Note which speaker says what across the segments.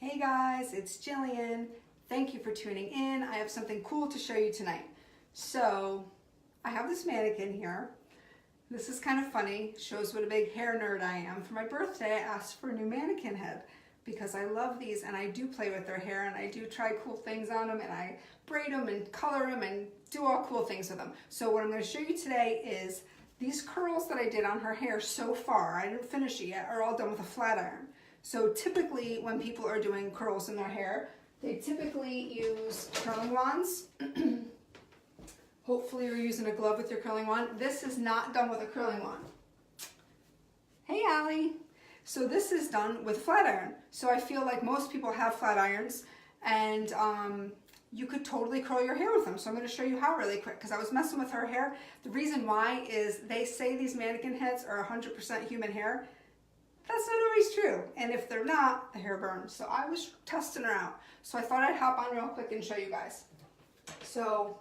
Speaker 1: Hey guys, it's Jillian. Thank you for tuning in. I have something cool to show you tonight. So I have this mannequin here. This is kind of funny, shows what a big hair nerd I am. For my birthday, I asked for a new mannequin head because I love these and I do play with their hair and I do try cool things on them and I braid them and color them and do all cool things with them. So what I'm going to show you today is these curls that I did on her hair so far, I didn't finish it yet, are all done with a flat iron. So typically when people are doing curls in their hair, they typically use curling wands. Hopefully you're using a glove with your curling wand. This is not done with a curling wand. Hey Allie. So this is done with a flat iron. So I feel like most people have flat irons and you could totally curl your hair with them. So I'm going to show you how really quick because I was messing with her hair. The reason why is they say these mannequin heads are 100% human hair. That's not always true. And if they're not, the hair burns. So I was testing her out. So I thought I'd hop on real quick and show you guys. So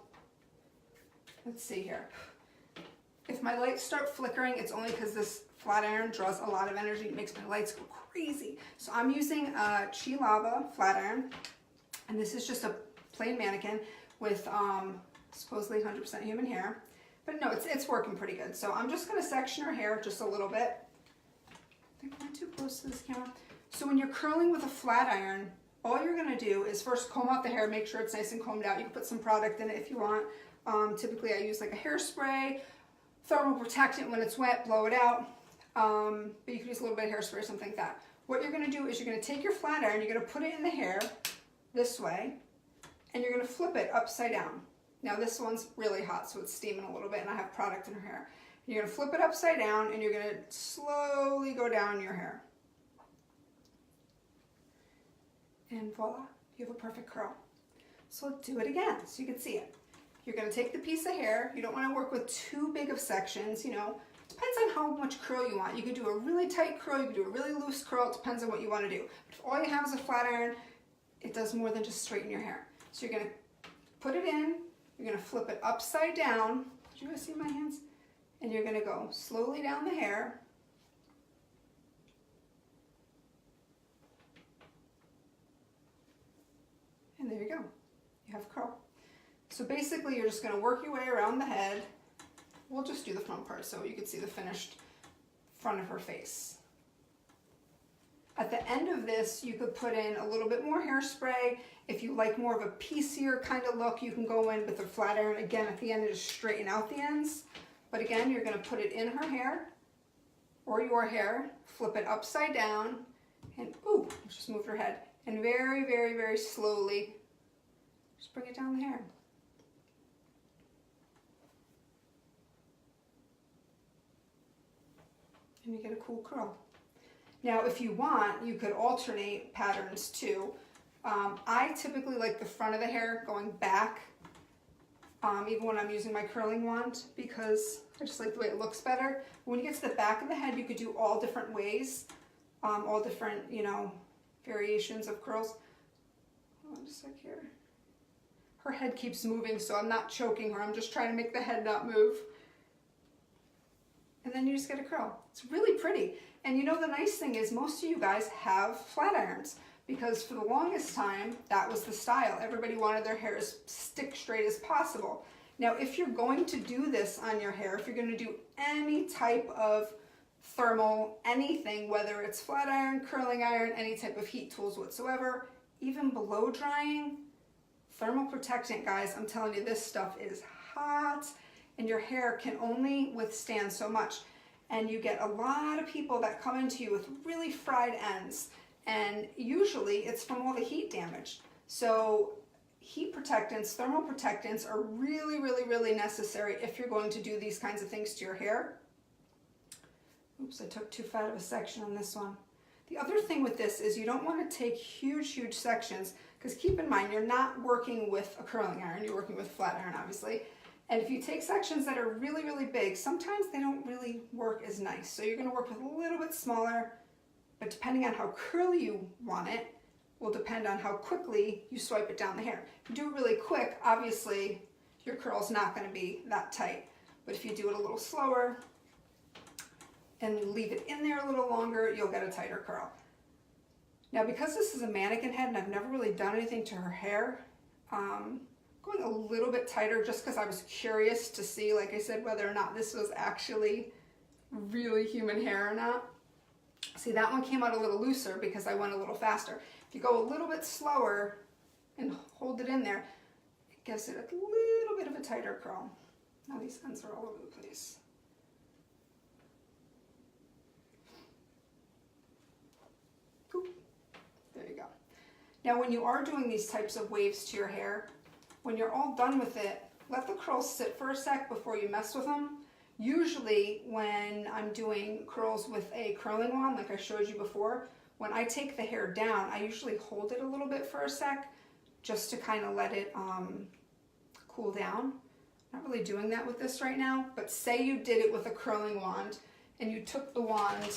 Speaker 1: let's see here. If my lights start flickering, it's only because this flat iron draws a lot of energy. It makes my lights go crazy. So I'm using a Chi Lava flat iron. And this is just a plain mannequin with supposedly 100% human hair. But no, it's working pretty good. So I'm just going to section her hair just a little bit. I think I'm too close to this camera. So when you're curling with a flat iron, all you're going to do is first comb out the hair, make sure it's nice and combed out. You can put some product in it if you want. Typically I use like a hairspray, thermal protectant when it's wet, blow it out. But you can use a little bit of hairspray or something like that. What you're going to do is you're going to take your flat iron, you're going to put it in the hair this way, and you're going to flip it upside down. Now this one's really hot, so it's steaming a little bit, and I have product in her hair. You're going to flip it upside down, and you're going to slowly go down your hair. And voila, you have a perfect curl. So let's do it again so you can see it. You're going to take the piece of hair. You don't want to work with too big of sections, you know. Depends on how much curl you want. You could do a really tight curl, you could do a really loose curl. It depends on what you want to do. But if all you have is a flat iron, it does more than just straighten your hair. So you're going to put it in, you're going to flip it upside down. Did you guys see my hands? And you're going to go slowly down the hair. And there you go. You have curl. So basically you're just going to work your way around the head. We'll just do the front part so you can see the finished front of her face. At the end of this, you could put in a little bit more hairspray. If you like more of a piecier kind of look, you can go in with a flat iron again at the end and just straighten out the ends. But again, you're going to put it in her hair or your hair, flip it upside down, and ooh, just moved her head. And very, very, very slowly, just bring it down the hair. And you get a cool curl. Now, if you want, you could alternate patterns too. I typically like the front of the hair going back, even when I'm using my curling wand, because I just like the way it looks better. When you get to the back of the head, you could do all different ways, all different, you know, variations of curls. Hold on just a sec here. Her head keeps moving, so I'm not choking her. I'm just trying to make the head not move. And then you just get a curl. It's really pretty. And you know the nice thing is most of you guys have flat irons because for the longest time that was the style. Everybody wanted their hair as stick straight as possible. Now if you're going to do this on your hair, if you're going to do any type of thermal anything, whether it's flat iron, curling iron, any type of heat tools whatsoever, even blow drying, thermal protectant, guys, I'm telling you this stuff is hot. And your hair can only withstand so much. And you get a lot of people that come into you with really fried ends. And usually it's from all the heat damage. So heat protectants, thermal protectants are really, really, really necessary if you're going to do these kinds of things to your hair. Oops, I took too fat of a section on this one. The other thing with this is you don't want to take huge, huge sections because keep in mind, you're not working with a curling iron, you're working with a flat iron, obviously. And if you take sections that are really, really big, sometimes they don't really work as nice. So you're going to work with a little bit smaller, but depending on how curly you want it, will depend on how quickly you swipe it down the hair. If you do it really quick, obviously your curl's not going to be that tight. But if you do it a little slower and leave it in there a little longer, you'll get a tighter curl. Now, because this is a mannequin head and I've never really done anything to her hair, going a little bit tighter just because I was curious to see, like I said, whether or not this was actually really human hair or not. See, that one came out a little looser because I went a little faster. If you go a little bit slower and hold it in there, it gives it a little bit of a tighter curl. Now these ends are all over the place. There you go. Now when you are doing these types of waves to your hair, when you're all done with it, let the curls sit for a sec before you mess with them. Usually when I'm doing curls with a curling wand, like I showed you before, when I take the hair down, I usually hold it a little bit for a sec just to kind of let it cool down. Not really doing that with this right now, but say you did it with a curling wand and you took the wand,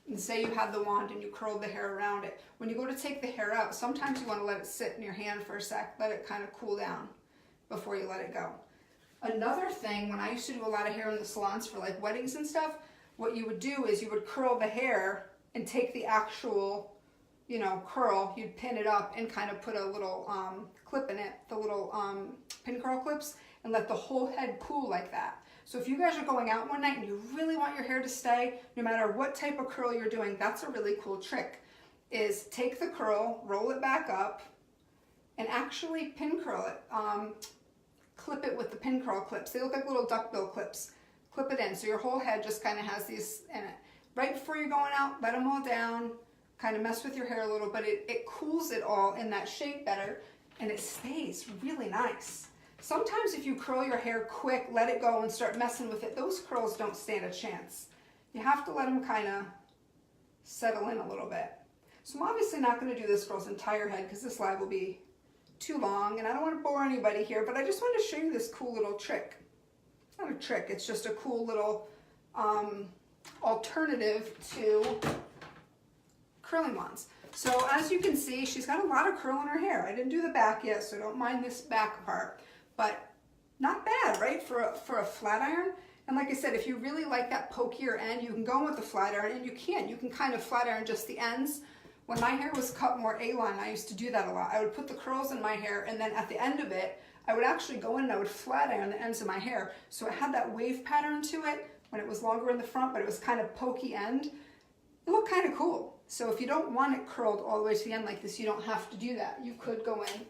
Speaker 1: and say you had the wand and you curled the hair around it. When you go to take the hair out, sometimes you want to let it sit in your hand for a sec, let it kind of cool down before you let it go. Another thing, when I used to do a lot of hair in the salons for like weddings and stuff, what you would do is you would curl the hair and take the actual, you know, curl, you'd pin it up and kind of put a little clip in it, the little pin curl clips, and let the whole head cool like that. So if you guys are going out one night and you really want your hair to stay, no matter what type of curl you're doing, that's a really cool trick, is take the curl, roll it back up, and actually pin curl it. Clip it with the pin curl clips. They look like little duckbill clips. Clip it in so your whole head just kind of has these in it. Right before you're going out, let them all down, kind of mess with your hair a little, but it cools it all in that shape better, and it stays really nice. Sometimes if you curl your hair quick, let it go and start messing with it, those curls don't stand a chance. You have to let them kind of settle in a little bit. So I'm obviously not going to do this girl's entire head because this live will be too long and I don't want to bore anybody here, but I just wanted to show you this cool little trick. It's not a trick, it's just a cool little alternative to curling wands. So as you can see, she's got a lot of curl in her hair. I didn't do the back yet, so don't mind this back part, but not bad, right, for a flat iron. And like I said, if you really like that pokier end, you can go with the flat iron, and you can kind of flat iron just the ends. When my hair was cut more A-line, I used to do that a lot. I would put the curls in my hair, and then at the end of it, I would actually go in and I would flat iron the ends of my hair. So it had that wave pattern to it when it was longer in the front, but it was kind of pokey end. It looked kind of cool. So if you don't want it curled all the way to the end like this, you don't have to do that. You could go in.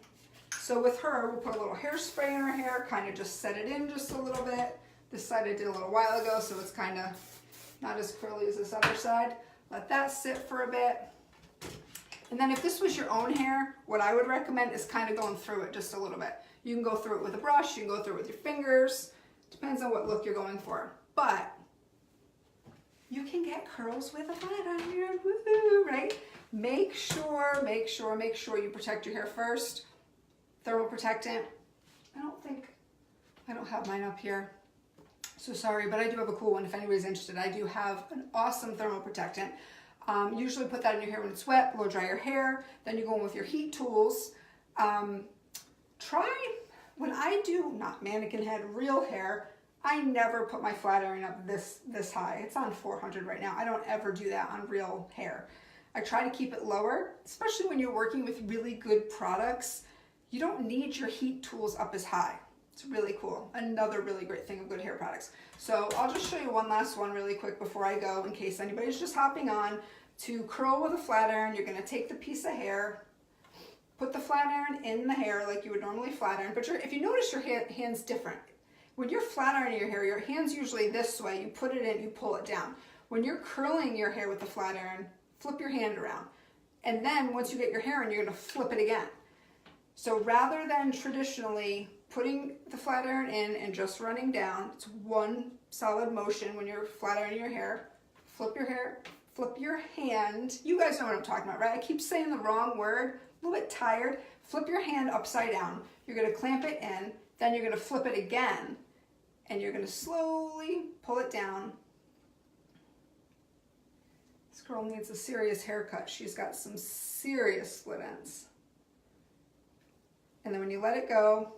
Speaker 1: So with her, we'll put a little hairspray in her hair, kind of just set it in just a little bit. This side I did a little while ago, so it's kind of not as curly as this other side. Let that sit for a bit. And then if this was your own hair, what I would recommend is kind of going through it just a little bit. You can go through it with a brush, you can go through it with your fingers. Depends on what look you're going for. But you can get curls with a flat iron, woohoo, right? Make sure you protect your hair first. Thermal protectant. I don't have mine up here. So sorry, but I do have a cool one if anybody's interested. I do have an awesome thermal protectant. Usually put that in your hair when it's wet, blow dry your hair. Then you go in with your heat tools. When I do, not mannequin head, real hair, I never put my flat iron up this high. It's on 400 right now. I don't ever do that on real hair. I try to keep it lower, especially when you're working with really good products. You don't need your heat tools up as high. It's really cool. Another really great thing of good hair products. So I'll just show you one last one really quick before I go in case anybody's just hopping on. To curl with a flat iron, you're going to take the piece of hair, put the flat iron in the hair like you would normally flat iron, but if you notice your hand's different. When you're flat ironing your hair, your hand's usually this way. You put it in, you pull it down. When you're curling your hair with the flat iron, flip your hand around. And then once you get your hair in, you're going to flip it again. So rather than traditionally putting the flat iron in and just running down, it's one solid motion when you're flat ironing your hair. Flip your hand. You guys know what I'm talking about, right? I keep saying the wrong word, a little bit tired. Flip your hand upside down. You're going to clamp it in, then you're going to flip it again, and you're going to slowly pull it down. This girl needs a serious haircut. She's got some serious split ends. And then when you let it go,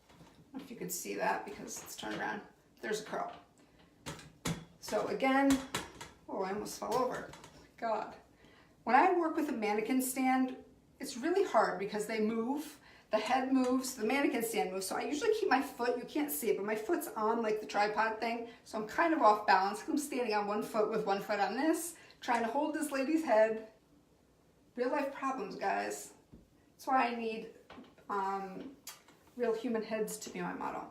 Speaker 1: I don't know if you could see that because it's turned around, there's a curl. So again, oh, I almost fell over. God. when I work with a mannequin stand, it's really hard because they move, the head moves, the mannequin stand moves. So I usually keep my foot, you can't see it, but my foot's on like the tripod thing. So I'm kind of off balance. I'm standing on one foot with one foot on this, trying to hold this lady's head. Real life problems, guys. That's why I need real human heads to be my model.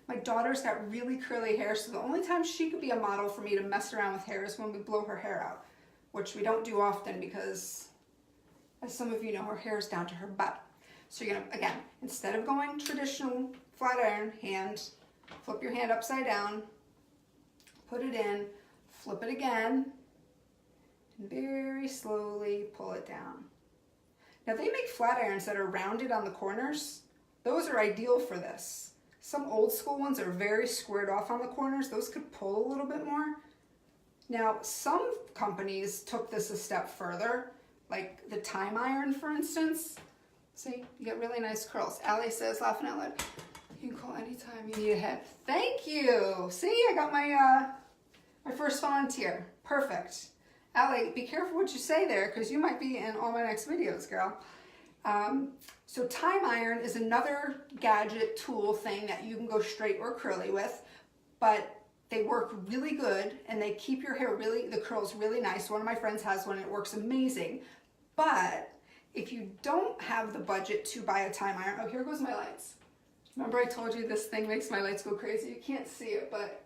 Speaker 1: My daughter's got really curly hair, so the only time she could be a model for me to mess around with hair is when we blow her hair out, which we don't do often because, as some of you know, her hair is down to her butt. So you're gonna, again, instead of going traditional flat iron hand, flip your hand upside down, put it in, flip it again, and very slowly pull it down. Now they make flat irons that are rounded on the corners. Those are ideal for this. Some old school ones are very squared off on the corners. Those could pull a little bit more. Now, some companies took this a step further, like the time iron, for instance. See, you get really nice curls. Allie says, laughing out loud, you can call anytime you need a head. Thank you. See, I got my my first volunteer. Perfect. Allie, be careful what you say there because you might be in all my next videos, girl. So time iron is another gadget tool thing that you can go straight or curly with, but they work really good and they keep your hair really, the curls really nice. One of my friends has one and it works amazing. But if you don't have the budget to buy a time iron, oh, here goes my lights. Remember I told you this thing makes my lights go crazy? You can't see it, but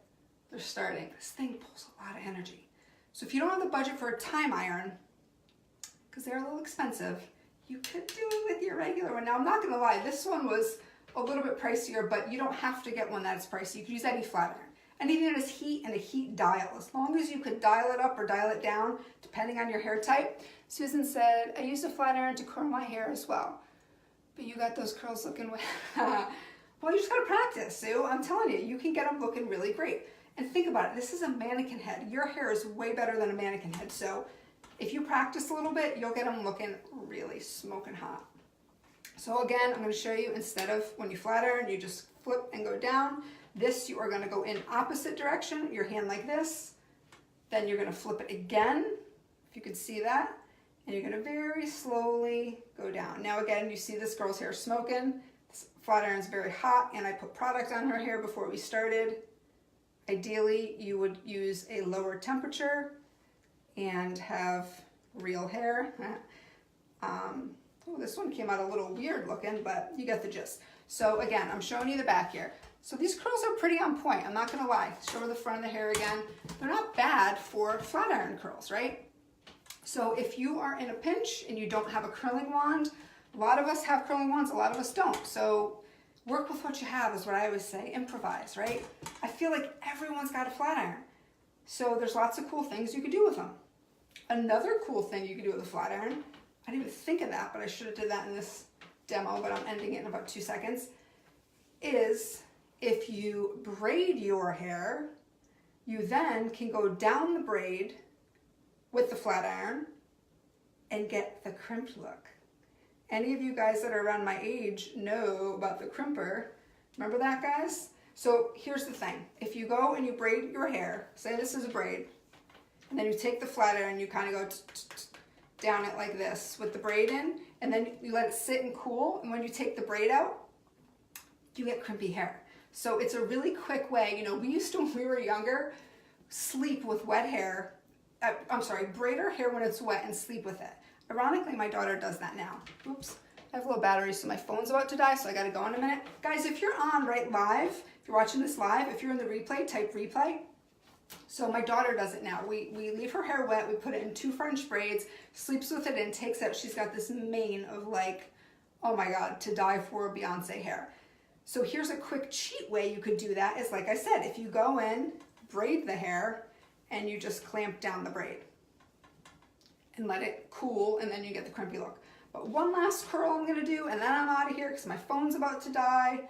Speaker 1: they're starting. This thing pulls a lot of energy. So if you don't have the budget for a time iron, because they're a little expensive, you could do it with your regular one. Now, I'm not gonna lie, this one was a little bit pricier, but you don't have to get one that's pricey. You could use any flat iron. Anything that has heat and a heat dial, as long as you could dial it up or dial it down, depending on your hair type. Susan said, I use a flat iron to curl my hair as well. But you got those curls looking, well, you just gotta practice, Sue. I'm telling you, you can get them looking really great. And think about it, this is a mannequin head. Your hair is way better than a mannequin head, so if you practice a little bit, you'll get them looking really smoking hot. So again, I'm going to show you, instead of when you flat iron, you just flip and go down. This, you are going to go in opposite direction, your hand like this. Then you're going to flip it again, if you could see that. And you're going to very slowly go down. Now again, you see this girl's hair smoking. This flat iron's very hot, and I put product on her hair before we started. Ideally, you would use a lower temperature and have real hair. Oh, this one came out a little weird looking, but you get the gist. So again, I'm showing you the back here. So these curls are pretty on point, I'm not gonna lie. Show the front of the hair again. They're not bad for flat iron curls, right? So if you are in a pinch and you don't have a curling wand, a lot of us have curling wands, a lot of us don't. So work with what you have is what I always say, improvise, right? I feel like everyone's got a flat iron. So there's lots of cool things you could do with them. Another cool thing you could do with a flat iron, I didn't even think of that, but I should have did that in this demo, but I'm ending it in about 2 seconds, is if you braid your hair, you then can go down the braid with the flat iron and get the crimped look. Any of you guys that are around my age know about the crimper. Remember that, guys? So here's the thing. If you go and you braid your hair, say this is a braid, and then you take the flat iron and you kind of go down it like this with the braid in, and then you let it sit and cool, and when you take the braid out, you get crimpy hair. So it's a really quick way. You know, we used to, when we were younger, sleep with wet hair. Braid our hair when it's wet and sleep with it. Ironically, my daughter does that now. Oops, I have low battery, so my phone's about to die, so I gotta go in a minute. Guys, if you're on right live, if you're watching this live, if you're in the replay, type replay. So my daughter does it now. We leave her hair wet, we put it in 2 French braids, sleeps with it and takes out, she's got this mane of like, oh my God, to die for Beyonce hair. So here's a quick cheat way you could do that is, like I said, if you go in, braid the hair, and you just clamp down the braid and let it cool, and then you get the crimpy look. But one last curl I'm gonna do, and then I'm out of here because my phone's about to die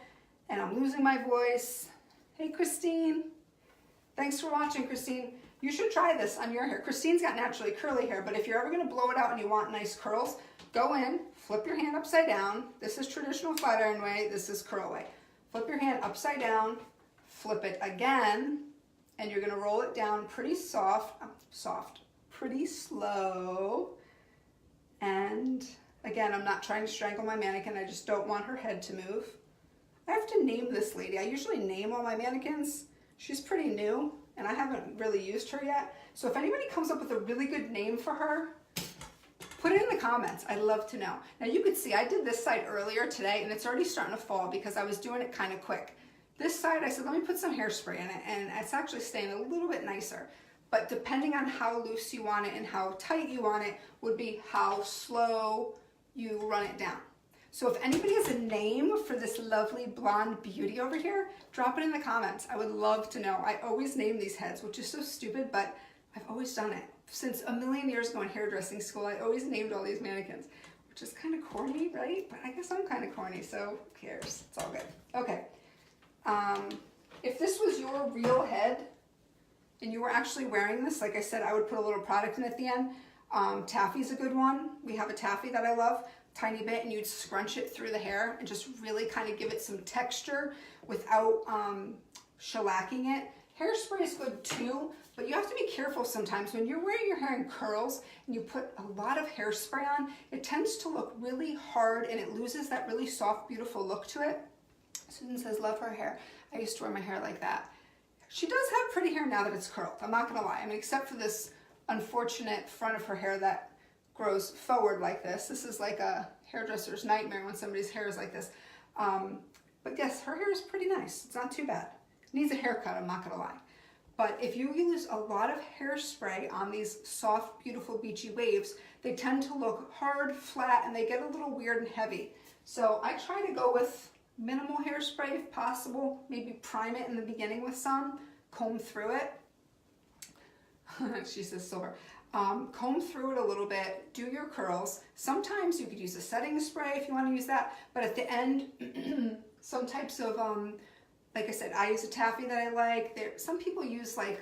Speaker 1: and I'm losing my voice. Hey, Christine. Thanks for watching, Christine. You should try this on your hair. Christine's got naturally curly hair, but if you're ever gonna blow it out and you want nice curls, go in, flip your hand upside down. This is traditional flat iron way, this is curl way. Flip your hand upside down, flip it again, and you're gonna roll it down pretty pretty slow. Again, I'm not trying to strangle my mannequin. I just don't want her head to move. I have to name this lady. I usually name all my mannequins. She's pretty new and I haven't really used her yet. So if anybody comes up with a really good name for her, put it in the comments. I'd love to know. Now you could see I did this side earlier today and it's already starting to fall because I was doing it kind of quick. This side I said, let me put some hairspray in it, and it's actually staying a little bit nicer. But depending on how loose you want it and how tight you want it would be how slow you run it down. So if anybody has a name for this lovely blonde beauty over here, drop it in the comments. I would love to know. I always name these heads, which is so stupid, but I've always done it. Since a million years ago in hairdressing school, I always named all these mannequins, which is kind of corny, right? But I guess I'm kind of corny, so who cares? It's all good. Okay. If this was your real head and you were actually wearing this, like I said, I would put a little product in at the end. Taffy's a good one. We have a taffy that I love, tiny bit, and you'd scrunch it through the hair and just really kind of give it some texture without shellacking it. Hairspray is good too, but you have to be careful sometimes. When you're wearing your hair in curls and you put a lot of hairspray on, it tends to look really hard and it loses that really soft, beautiful look to it. Susan says, love her hair. I used to wear my hair like that. She does have pretty hair now that it's curled. I'm not gonna lie. I mean, except for this unfortunate front of her hair that grows forward like this. This is like a hairdresser's nightmare when somebody's hair is like this. But yes, her hair is pretty nice. It's not too bad. Needs a haircut, I'm not gonna lie. But if you use a lot of hairspray on these soft, beautiful, beachy waves, they tend to look hard, flat, and they get a little weird and heavy. So I try to go with minimal hairspray if possible, maybe prime it in the beginning with some, comb through it. She says silver. Comb through it a little bit, do your curls. Sometimes you could use a setting spray if you want to use that, but at the end, some types of, like I said, I use a taffy that I like. Some people use like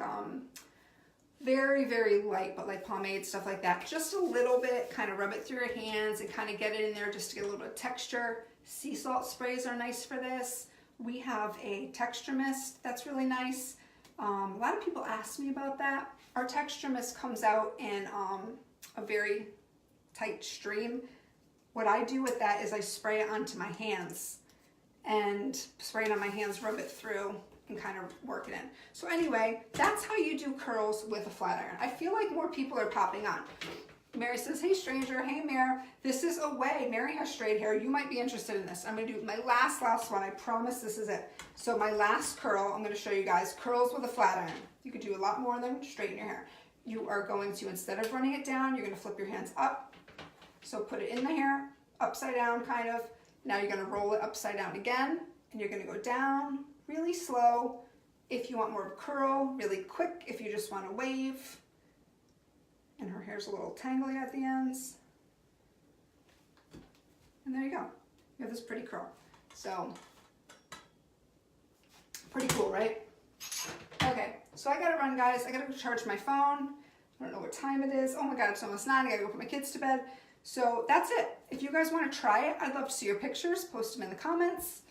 Speaker 1: very, very light, but like pomade, stuff like that. Just a little bit, kind of rub it through your hands and kind of get it in there just to get a little bit of texture. Sea salt sprays are nice for this. We have a texture mist that's really nice. A lot of people ask me about that. Our texture mist comes out in a very tight stream. What I do with that is I spray it onto my hands and spray it on my hands, rub it through, and kind of work it in. So anyway, that's how you do curls with a flat iron. I feel like more people are popping on. Mary says, hey stranger, hey Mare, this is a way. Mary has straight hair. You might be interested in this. I'm gonna do my last one. I promise this is it. So my last curl, I'm gonna show you guys, curls with a flat iron. You could do a lot more than straighten your hair. You are going to, instead of running it down, you're gonna flip your hands up. So put it in the hair, upside down kind of. Now you're gonna roll it upside down again, and you're gonna go down really slow. If you want more of a curl, really quick. If you just want to wave. And her hair's a little tangly at the ends. And there you go. You have this pretty curl. So, pretty cool, right? Okay, so I gotta run, guys. I gotta go charge my phone. I don't know what time it is. Oh my God, it's almost 9. I gotta go put my kids to bed. So that's it. If you guys wanna try it, I'd love to see your pictures. Post them in the comments.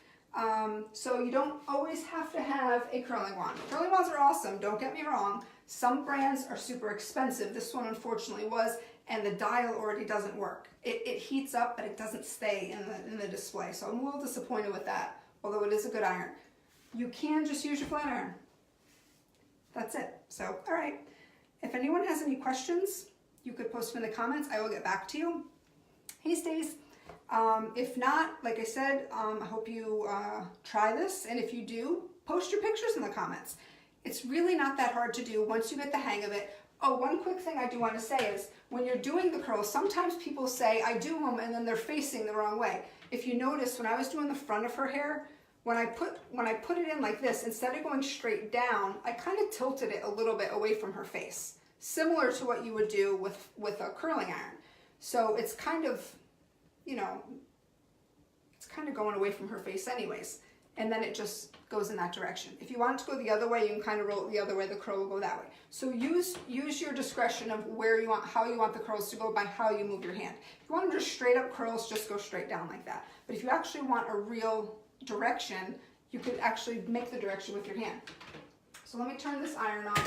Speaker 1: So you don't always have to have a curling wand. Curling wands are awesome, don't get me wrong. Some brands are super expensive. This one unfortunately was, and the dial already doesn't work. It heats up, but it doesn't stay in the display. So I'm a little disappointed with that, although it is a good iron. You can just use your flat iron. That's it. So, all right. If anyone has any questions, you could post them in the comments. I will get back to you. Hey, Stace. If not, like I said, I hope you try this, and if you do, post your pictures in the comments. It's really not that hard to do once you get the hang of it. Oh, one quick thing I do want to say is, when you're doing the curls, sometimes people say, I do them, and then they're facing the wrong way. If you notice, when I was doing the front of her hair, when I put it in like this, instead of going straight down, I kind of tilted it a little bit away from her face, similar to what you would do with a curling iron. So it's kind of, you know, it's kind of going away from her face anyways. And then it just goes in that direction. If you want it to go the other way, you can kind of roll it the other way, the curl will go that way. So use your discretion of where you want, how you want the curls to go by how you move your hand. If you want them just straight up curls, just go straight down like that. But if you actually want a real direction, you could actually make the direction with your hand. So let me turn this iron on.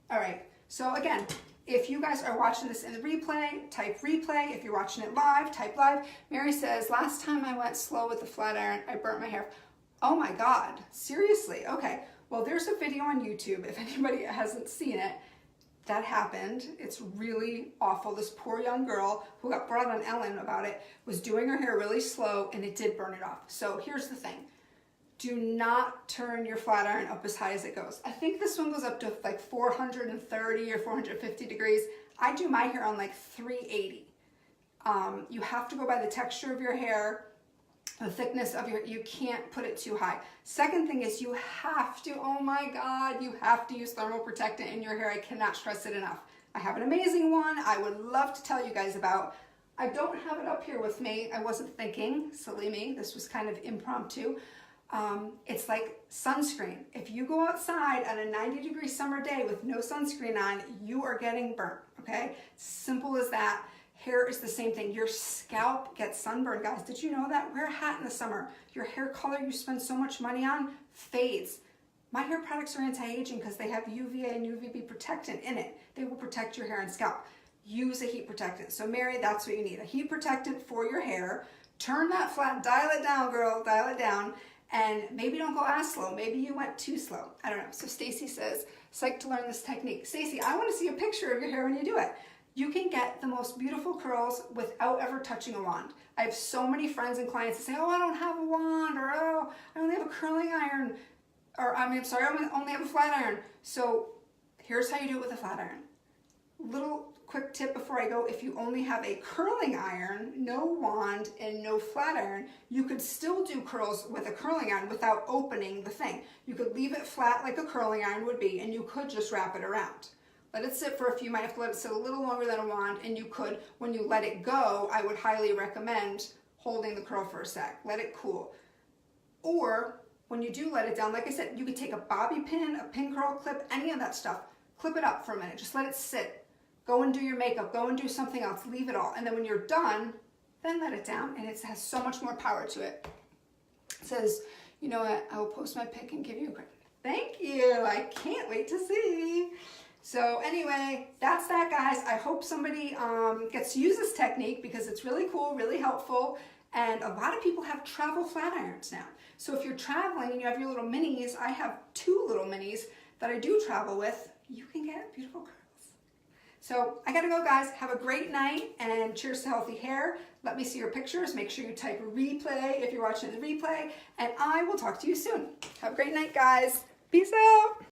Speaker 1: All right, so again, If you guys are watching this in the replay, type replay. If you're watching it live, type live. Mary says, last time I went slow with the flat iron, I burnt my hair. Oh my God, seriously? Okay, well, there's a video on YouTube, if anybody hasn't seen it, that happened. It's really awful. This poor young girl who got brought on Ellen about it was doing her hair really slow, and it did burn it off. So here's the thing. Do not turn your flat iron up as high as it goes. I think this one goes up to like 430 or 450 degrees. I do my hair on like 380. You have to go by the texture of your hair, the thickness of you can't put it too high. Second thing is you have to, oh my God, you have to use thermal protectant in your hair. I cannot stress it enough. I have an amazing one I would love to tell you guys about. I don't have it up here with me. I wasn't thinking, silly me. This was kind of impromptu. It's like sunscreen. If you go outside on a 90-degree summer day with no sunscreen on, you are getting burnt, okay? Simple as that. Hair is the same thing. Your scalp gets sunburned, guys. Did you know that? Wear a hat in the summer. Your hair color you spend so much money on fades. My hair products are anti-aging because they have UVA and UVB protectant in it. They will protect your hair and scalp. Use a heat protectant. So Mary, that's what you need. A heat protectant for your hair. Turn that flat, dial it down, girl, dial it down. And maybe don't go as slow. Maybe you went too slow. I don't know. So Stacy says, psyched to learn this technique. Stacy, I want to see a picture of your hair when you do it. You can get the most beautiful curls without ever touching a wand. I have so many friends and clients that say, oh, I don't have a wand, or oh, I only have a curling iron, or I only have a flat iron. So here's how you do it with a flat iron. Little quick tip before I go, if you only have a curling iron, no wand, and no flat iron, you could still do curls with a curling iron without opening the thing. You could leave it flat like a curling iron would be, and you could just wrap it around. Let it sit for a few, you might have to let it sit a little longer than a wand, and you could, when you let it go, I would highly recommend holding the curl for a sec. Let it cool. Or when you do let it down, like I said, you could take a bobby pin, a pin curl clip, any of that stuff, clip it up for a minute, just let it sit. Go and do your makeup, go and do something else, leave it all. And then when you're done, then let it down, and it has so much more power to it. It says, you know what, I will post my pic and give you a credit. Thank you, I can't wait to see. So anyway, that's that, guys. I hope somebody gets to use this technique because it's really cool, really helpful. And a lot of people have travel flat irons now. So if you're traveling and you have your little minis, I have 2 little minis that I do travel with, you can get beautiful curls. So I gotta go, guys. Have a great night and cheers to healthy hair. Let me see your pictures. Make sure you type replay if you're watching the replay, and I will talk to you soon. Have a great night, guys. Peace out.